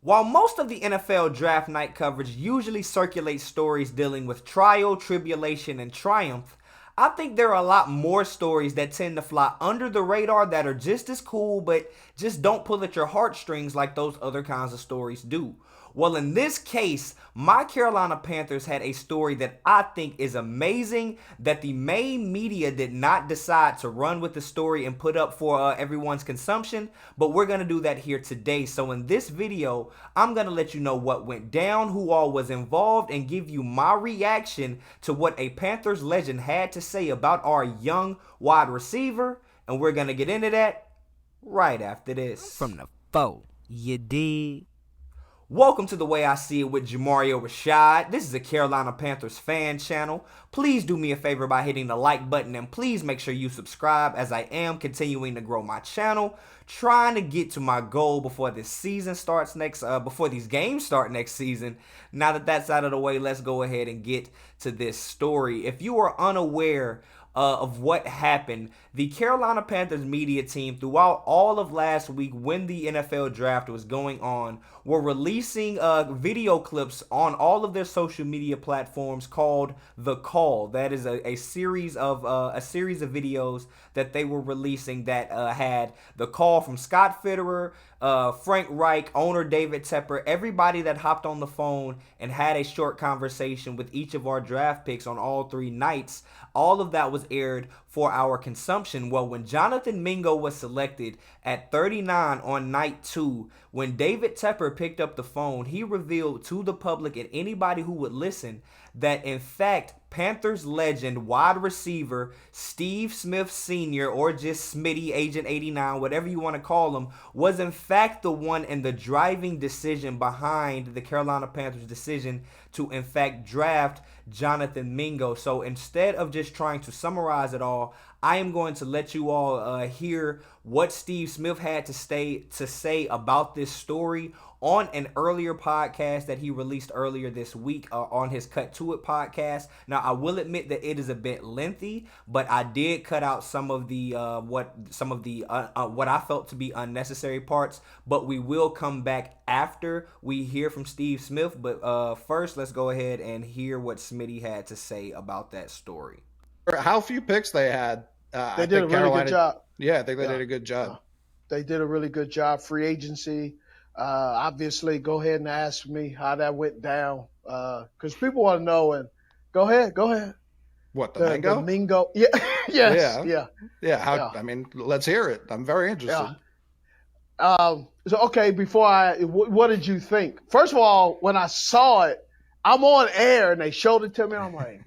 While most of the NFL draft night coverage usually circulates stories dealing with trial, tribulation, and triumph, I think there are a lot more stories that tend to fly under the radar that are just as cool but just don't pull at your heartstrings like those other kinds of stories do. Well, in this case, my Carolina Panthers had a story that I think is amazing that the main media did not decide to run with the story and put up for everyone's consumption, but we're going to do that here today. So in this video, I'm going to let you know what went down, who all was involved, and give you my reaction to what a Panthers legend had to say about our young wide receiver, and we're going to get into that right after this. From the foe, you dig? Welcome to The Way I See It with Jamario Rashad. This is a Carolina Panthers fan channel. Please do me a favor by hitting the like button and please make sure you subscribe as I am continuing to grow my channel, trying to get to my goal before this season starts before these games start next season. Now that that's out of the way, let's go ahead and get to this story. If you are unaware of what happened, the Carolina Panthers media team throughout all of last week when the NFL draft was going on were releasing video clips on all of their social media platforms called The Call. That is a series of videos that they were releasing that had the call from Scott Fitterer, Frank Reich, owner David Tepper, everybody that hopped on the phone and had a short conversation with each of our draft picks on all three nights. All of that was aired for our consumption. Well, when Jonathan Mingo was selected at 39 on night 2, when David Tepper picked up the phone, he revealed to the public and anybody who would listen that in fact Panthers legend wide receiver Steve Smith Sr., or just Smitty, Agent 89, whatever you want to call him, was in fact the one in the driving decision behind the Carolina Panthers decision to in fact draft Jonathan Mingo. So instead of just trying to summarize it all, I am going to let you all hear what Steve Smith had to say about this story on an earlier podcast that he released earlier this week on his Cut to It podcast. Now, I will admit that it is a bit lengthy, but I did cut out some of the what I felt to be unnecessary parts. But we will come back after we hear from Steve Smith. But first, let's go ahead and hear what Smitty had to say about that story. How few picks they had. They did a really good job. Yeah, I think they did a good job. They did a really good job. Free agency. Obviously, go ahead and ask me how that went down, because people want to know. And go ahead. What, the Mingo? The Mingo. Yeah. Yes. Yeah. I mean, let's hear it. I'm very interested. Yeah. So okay, what did you think? First of all, when I saw it, I'm on air and they showed it to me. I'm like,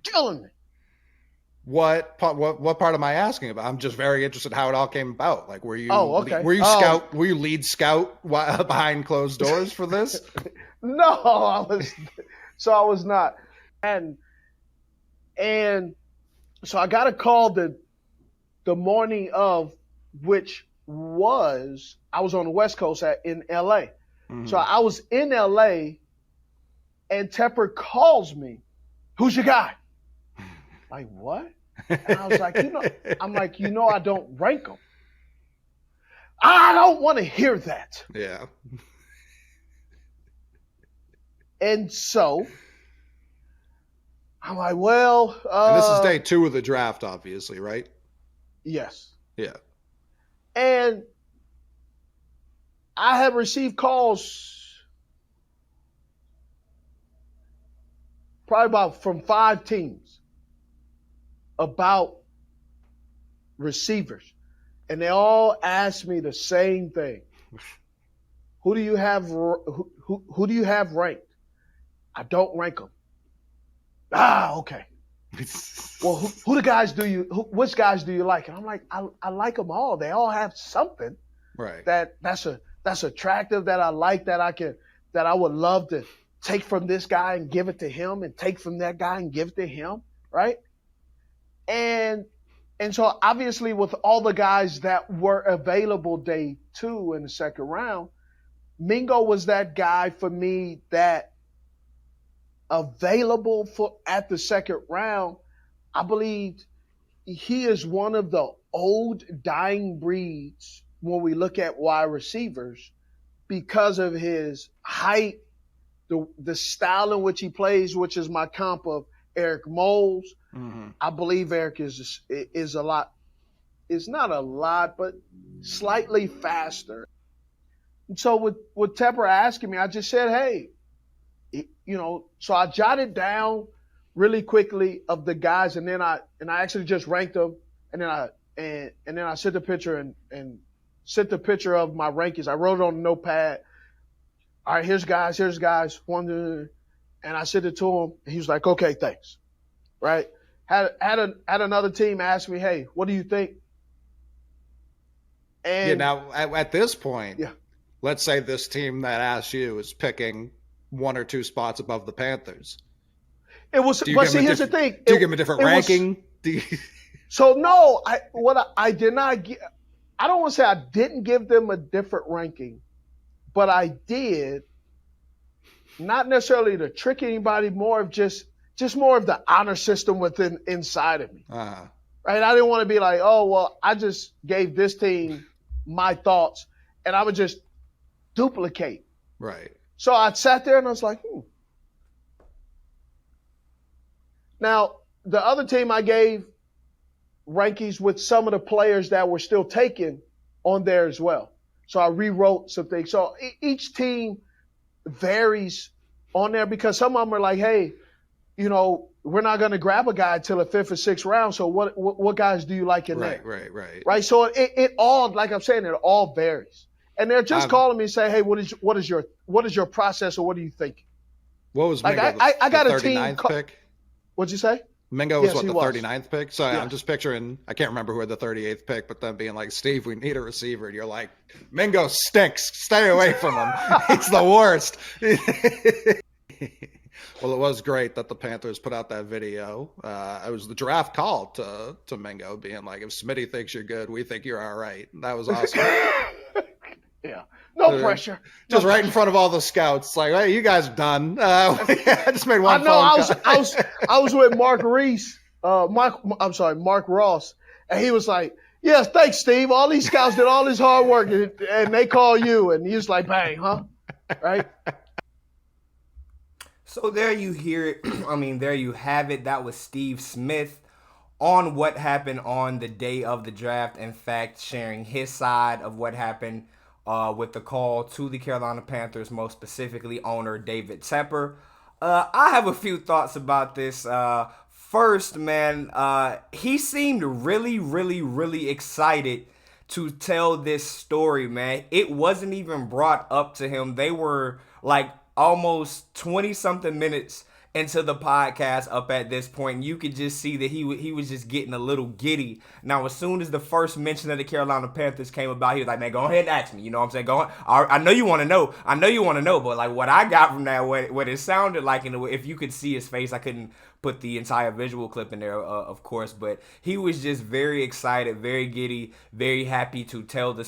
killing me. What part am I asking about? I'm just very interested how it all came about. Like, were you scout? Were you lead scout behind closed doors for this? No, I was not. And so I got a call the morning of, which was I was on the West Coast in LA. Mm-hmm. So I was in LA, and Tepper calls me. Who's your guy? Like, what? And I was like, I don't rank them. I don't want to hear that. Yeah. And so I'm like, well. And this is day 2 of the draft, obviously, right? Yes. Yeah. And I have received calls probably from 5 teams about receivers, and they all ask me the same thing. Who do you have? Who do you have ranked? I don't rank them. Okay. Well, who the guys do you? Which guys do you like? And I'm like, I like them all. They all have something, right? That's attractive, that I like, that I would love to take from this guy and give it to him, and take from that guy and give it to him, right? And so obviously with all the guys that were available day 2 in the second round, Mingo was that guy for me that available for at the second round. I believe he is one of the old dying breeds when we look at wide receivers because of his height, the style in which he plays, which is my comp of Eric Moles. Mm-hmm. I believe Eric is a lot. It's not a lot, but slightly faster. And so with Tepper asking me, I just said, hey, so I jotted down really quickly of the guys, and then I actually just ranked them, and then I sent the picture and sent the picture of my rankings. I wrote it on a notepad. All right, here's guys, one, two, and I sent it to him. And he was like, okay, thanks. Right? Had another team ask me, hey, what do you think? And now at this point, let's say this team that asked you is picking one or two spots above the Panthers. It was, but see, here's the thing. Do you give them a different ranking? So no, I did not. I don't want to say I didn't give them a different ranking, but I did. Not necessarily to trick anybody, more of just more of the honor system inside of me. Uh-huh. Right? I didn't want to be like, oh well, I just gave this team my thoughts, and I would just duplicate. Right. So I sat there and I was like, Now, the other team I gave rankings with some of the players that were still taken on there as well. So I rewrote some things. So each team varies on there because some of them are like, hey, we're not going to grab a guy till the 5th or 6th round. So what guys do you like in there? Right. So it all, like I'm saying, it all varies. And they're just calling me and say, hey, what is your process or what do you think? What was Mingo, I got a team pick? What'd you say? Mingo was the 39th pick? So I'm just picturing, I can't remember who had the 38th pick, but then being like, Steve, we need a receiver. And you're like, Mingo stinks. Stay away from him. He's the worst. Well, it was great that the Panthers put out that video. It was the draft call to Mingo being like, if Smitty thinks you're good, we think you're all right. That was awesome. Yeah. No pressure. Just right in front of all the scouts. It's like, hey, you guys are done. I just made one phone call. I was with Mark Ross, and he was like, yes, thanks, Steve. All these scouts did all this hard work, and they call you. And he was like, bang, huh? Right? So there you hear it. There you have it. That was Steve Smith on what happened on the day of the draft. In fact, sharing his side of what happened with the call to the Carolina Panthers, most specifically owner David Tepper. I have a few thoughts about this. First, man, he seemed really, really, really excited to tell this story, man. It wasn't even brought up to him. They were like almost 20-something minutes into the podcast up at this point. You could just see that he was just getting a little giddy. Now, as soon as the first mention of the Carolina Panthers came about, he was like, man, go ahead and ask me. You know what I'm saying? Go on. I know you want to know. But like what I got from that, what it sounded like, and if you could see his face, I couldn't put the entire visual clip in there, of course, but he was just very excited, very giddy, very happy to tell the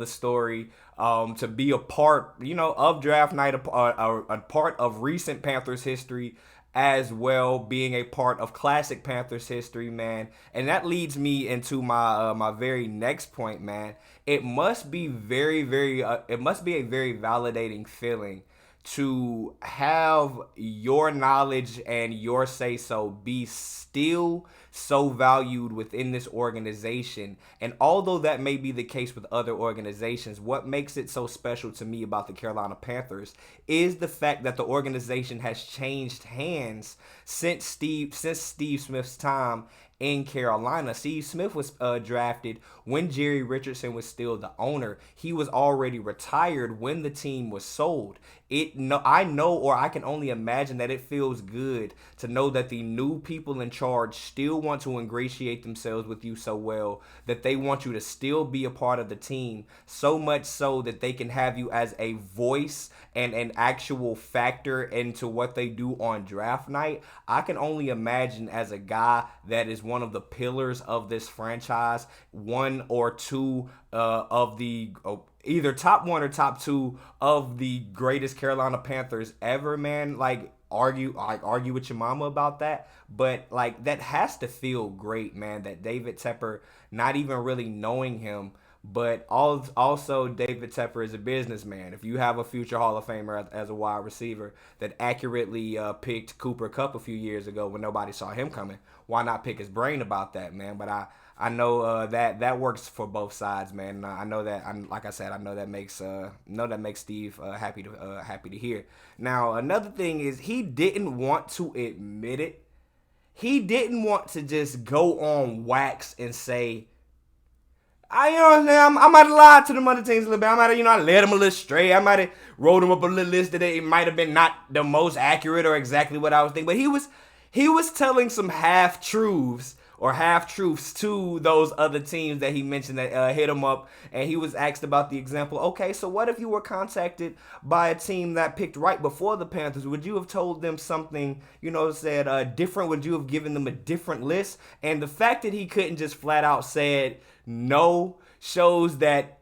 story, to be a part, of draft night, a part of recent Panthers history, as well, being a part of classic Panthers history, man. And that leads me into my very next point, man. It must be very, very, it must be a very validating feeling to have your knowledge and your say-so be still so valued within this organization. And although that may be the case with other organizations, what makes it so special to me about the Carolina Panthers is the fact that the organization has changed hands since Steve Smith's time in Carolina. Steve Smith was drafted when Jerry Richardson was still the owner. He was already retired when the team was sold. I can only imagine that it feels good to know that the new people in charge still want to ingratiate themselves with you so well that they want you to still be a part of the team, so much so that they can have you as a voice and an actual factor into what they do on draft night. I can only imagine, as a guy that is one of the pillars of this franchise, one or two of the either top one or top two of the greatest Carolina Panthers ever, man. Like, argue with your mama about that, but like that has to feel great, man, that David Tepper, not even really knowing him, But also, David Tepper is a businessman. If you have a future Hall of Famer as a wide receiver that accurately picked Cooper Kupp a few years ago when nobody saw him coming, why not pick his brain about that, man? But I know that works for both sides, man. I know that. Like I said, I know that makes Steve happy to hear. Now, another thing is he didn't want to admit it. He didn't want to just go on wax and say, you know what I'm saying? I might have lied to them other teams a little bit. I might have, I led them a little stray. I might have rolled them up a little list that it might have been not the most accurate or exactly what I was thinking. But he was telling some half truths to those other teams that he mentioned that hit him up. And he was asked about the example. Okay, so what if you were contacted by a team that picked right before the Panthers? Would you have told them something, said different? Would you have given them a different list? And the fact that he couldn't just flat out said no shows that,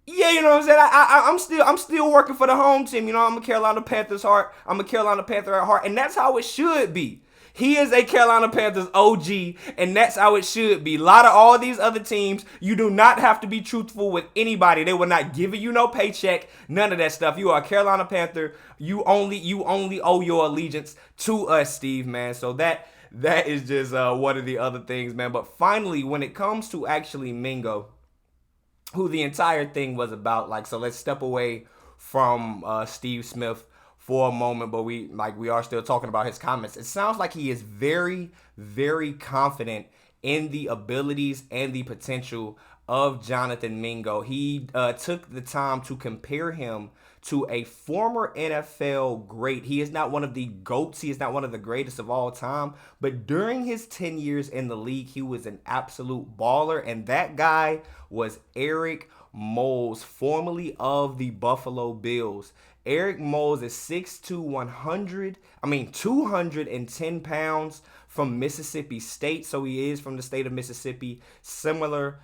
yeah, you know what I'm saying? I'm still working for the home team. I'm a Carolina Panthers heart. I'm a Carolina Panther at heart, and that's how it should be. He is a Carolina Panthers OG, and that's how it should be. A lot of all these other teams, you do not have to be truthful with anybody. They will not give you no paycheck, none of that stuff. You are a Carolina Panther. You only owe your allegiance to us, Steve, man. So that is just one of the other things, man. But finally, when it comes to actually Mingo, who the entire thing was about, so let's step away from Steve Smith for a moment, but we are still talking about his comments. It sounds like he is very, very confident in the abilities and the potential of Jonathan Mingo. He took the time to compare him to a former NFL great. He is not one of the GOATs. He is not one of the greatest of all time. But during his 10 years in the league, he was an absolute baller. And that guy was Eric Moles, formerly of the Buffalo Bills. Eric Moles is 6'2", 210 pounds, from Mississippi State. So he is from the state of Mississippi, similar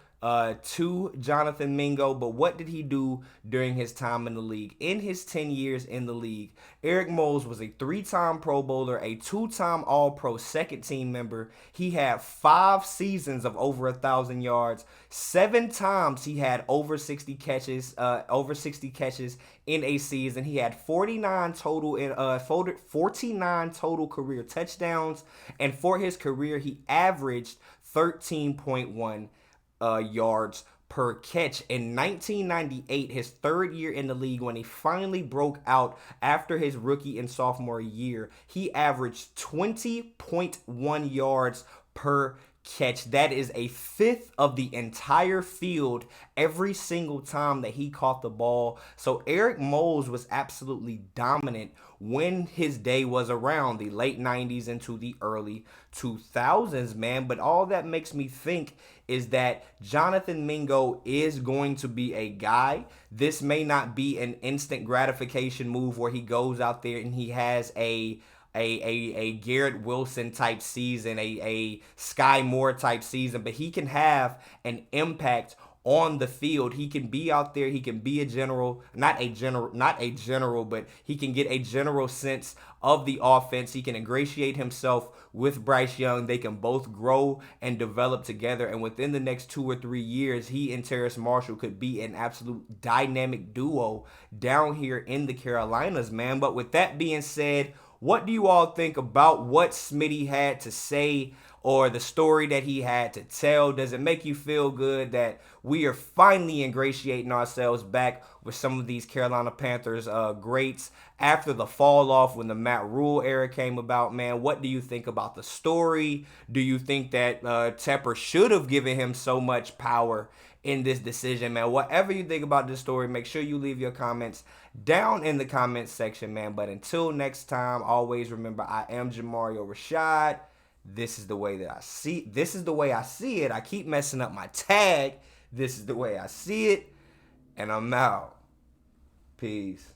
to Jonathan Mingo. But what did he do during his time in the league? In his 10 years in the league, Eric Moles was a 3-time Pro Bowler, a 2-time All-Pro second team member. He had 5 seasons of over 1,000 yards. 7 times he had over 60 catches in a season. He had 49 total career touchdowns, and for his career he averaged 13.1 yards per catch. In 1998, his third year in the league, when he finally broke out after his rookie and sophomore year, he averaged 20.1 yards per catch. That is a fifth of the entire field every single time that he caught the ball. So Eric Moles was absolutely dominant when his day was around, the late 90s into the early 2000s, man. But all that makes me think is that Jonathan Mingo is going to be a guy. This may not be an instant gratification move where he goes out there and he has a Garrett Wilson type season, a Sky Moore type season, but he can have an impact on the field. He can be out there. He can be not a general, but he can get a general sense of the offense. He can ingratiate himself with Bryce Young. They can both grow and develop together. And within the next 2 or 3 years, he and Terrace Marshall could be an absolute dynamic duo down here in the Carolinas, man. But with that being said, what do you all think about what Smitty had to say, or the story that he had to tell? Does it make you feel good that we are finally ingratiating ourselves back with some of these Carolina Panthers greats after the fall off when the Matt Rule era came about, man? What do you think about the story? Do you think that Tepper should have given him so much power in this decision, man? Whatever you think about this story, make sure you leave your comments down in the comments section, man. But until next time, always remember, I am Jamario Rashad. This is the way that I see. This is the way I see it. I keep messing up my tag. This is the way I see it, and I'm out. Peace.